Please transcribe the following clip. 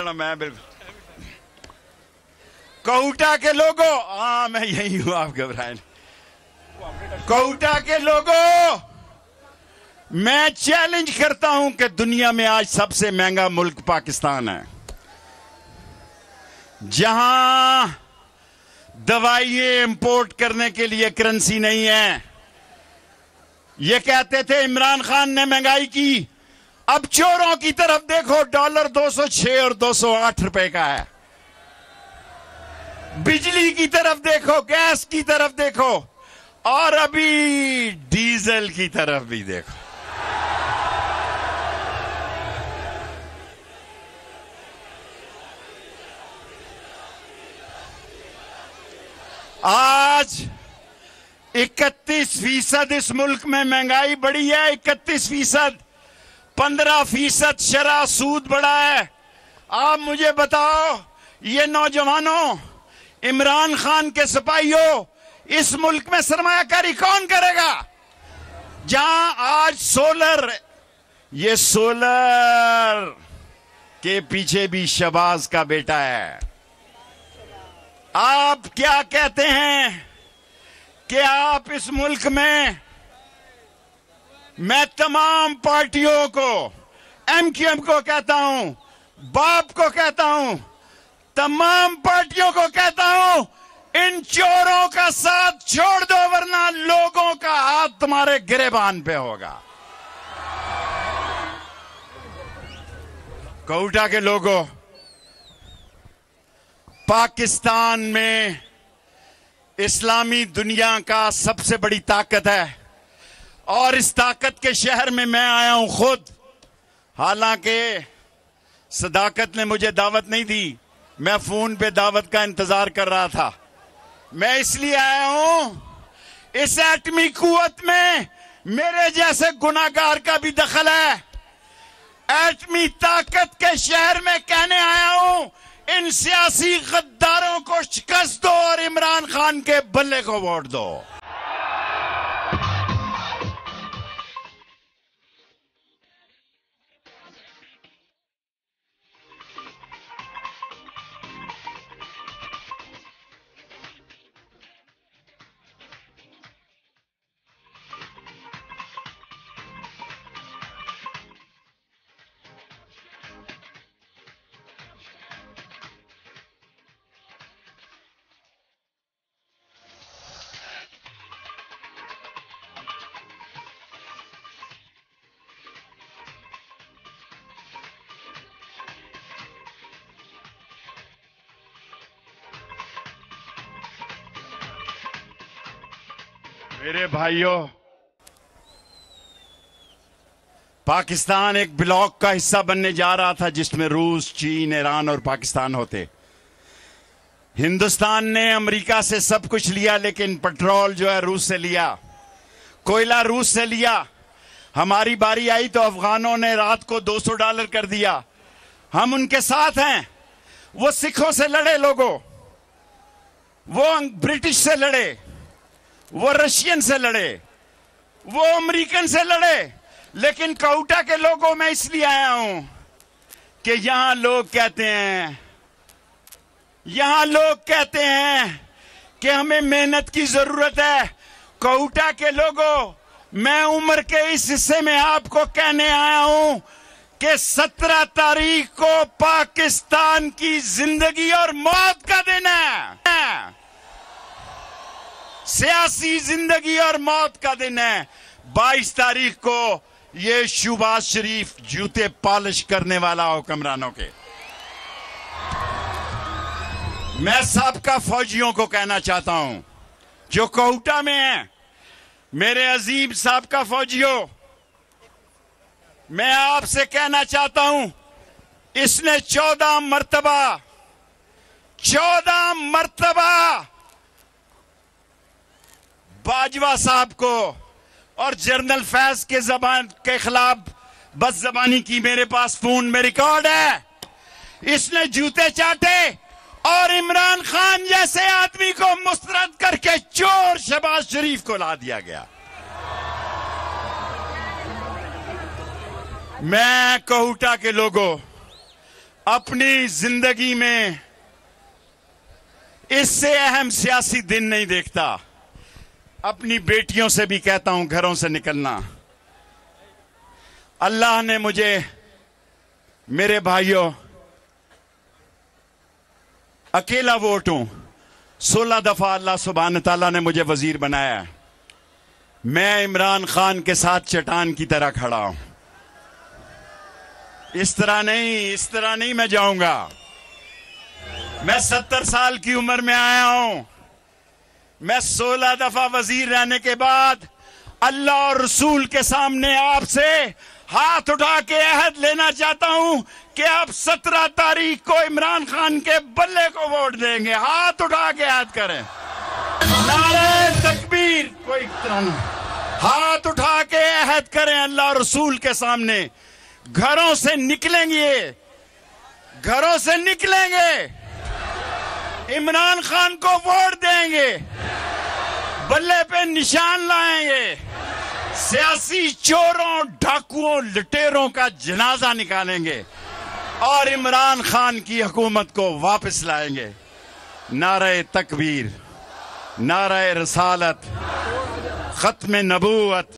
जाना, मैं बिल्कुल कोटा के लोगों, हाँ मैं यही हूं, आप घबराएं। कोटा के लोगों, मैं चैलेंज करता हूं कि दुनिया में आज सबसे महंगा मुल्क पाकिस्तान है, जहां दवाइयां इंपोर्ट करने के लिए करेंसी नहीं है। ये कहते थे इमरान खान ने महंगाई की, अब चोरों की तरफ देखो, डॉलर 206 और 208 रुपए का है। बिजली की तरफ देखो, गैस की तरफ देखो, और अभी डीजल की तरफ भी देखो। आज 31% इस मुल्क में महंगाई बढ़ी है, 31%। 15% शराब सूद बढ़ा है। आप मुझे बताओ, ये नौजवानों, इमरान खान के सिपाहियों, इस मुल्क में सरमायाकारी कौन करेगा? जहां आज सोलर, ये सोलर के पीछे भी शहबाज का बेटा है। आप क्या कहते हैं कि आप इस मुल्क में, मैं तमाम पार्टियों को, एमक्यूएम को कहता हूं, बाप को कहता हूं, तमाम पार्टियों को कहता हूं, इन चोरों का साथ छोड़ दो, वरना लोगों का हाथ तुम्हारे गिरेबान पे होगा। कोटा के लोगों, पाकिस्तान में इस्लामी दुनिया का सबसे बड़ी ताकत है, और इस ताकत के शहर में मैं आया हूं खुद। हालांकि सदाकत ने मुझे दावत नहीं दी, मैं फोन पे दावत का इंतजार कर रहा था। मैं इसलिए आया हूं, इस एटमी कुव्वत में मेरे जैसे गुनाहगार का भी दखल है। एटमी ताकत के शहर में कहने आया हूं, इन सियासी गद्दारों को शिकस्त दो और इमरान खान के बल्ले को वोट दो। मेरे भाइयों, पाकिस्तान एक ब्लॉक का हिस्सा बनने जा रहा था, जिसमें रूस, चीन, ईरान और पाकिस्तान होते। हिंदुस्तान ने अमेरिका से सब कुछ लिया, लेकिन पेट्रोल जो है रूस से लिया, कोयला रूस से लिया। हमारी बारी आई तो अफगानों ने रात को $200 कर दिया। हम उनके साथ हैं। वो सिखों से लड़े, लोगों, वो ब्रिटिश से लड़े, वो रशियन से लड़े, वो अमेरिकन से लड़े, लेकिन कोटा के लोगों में इसलिए आया हूं कि यहां लोग कहते हैं कि हमें मेहनत की जरूरत है। कोटा के लोगों, मैं उम्र के इस हिस्से में आपको कहने आया हूं कि 17 तारीख को पाकिस्तान की जिंदगी और मौत का दिन है। सियासी जिंदगी और मौत का दिन है। 22 तारीख को ये शहबाज शरीफ जूते पॉलिश करने वाला हुक्मरानों के। मैं साबका फौजियों को कहना चाहता हूं जो कोटा में हैं, मेरे अजीम साबका फौजियों, मैं आपसे कहना चाहता हूं, इसने 14 मर्तबा बाजवा साहब को और जनरल फैज के जबान के खिलाफ बदजबानी की। मेरे पास फोन में रिकॉर्ड है। इसने जूते चाटे और इमरान खान जैसे आदमी को मुस्तरद करके चोर शहबाज शरीफ को ला दिया गया। मैं कोटा के लोगों, अपनी जिंदगी में इससे अहम सियासी दिन नहीं देखता। अपनी बेटियों से भी कहता हूं घरों से निकलना। अल्लाह ने मुझे, मेरे भाइयों, अकेला वोट हूं, 16 दफा अल्लाह सुब्हान तआला ने मुझे वजीर बनाया। मैं इमरान खान के साथ चट्टान की तरह खड़ा हूं। इस तरह नहीं मैं जाऊंगा। मैं 70 साल की उम्र में आया हूं। मैं 16 दफा वजीर रहने के बाद अल्लाह और रसूल के सामने आपसे हाथ उठा के अहद लेना चाहता हूं कि आप 17 तारीख को इमरान खान के बल्ले को वोट देंगे। हाथ उठा के अहद करें, नारे तकबीर। कोई तरह नहीं, हाथ उठा के अहद करें अल्लाह और रसूल के सामने। घरों से निकलेंगे, घरों से निकलेंगे, इमरान खान को वोट देंगे, बल्ले पे निशान लाएंगे, सियासी चोरों, डाकुओं, लुटेरों का जनाजा निकालेंगे और इमरान खान की हुकूमत को वापस लाएंगे। नारे तकबीर, नारे रसालत, खत्म नबूवत।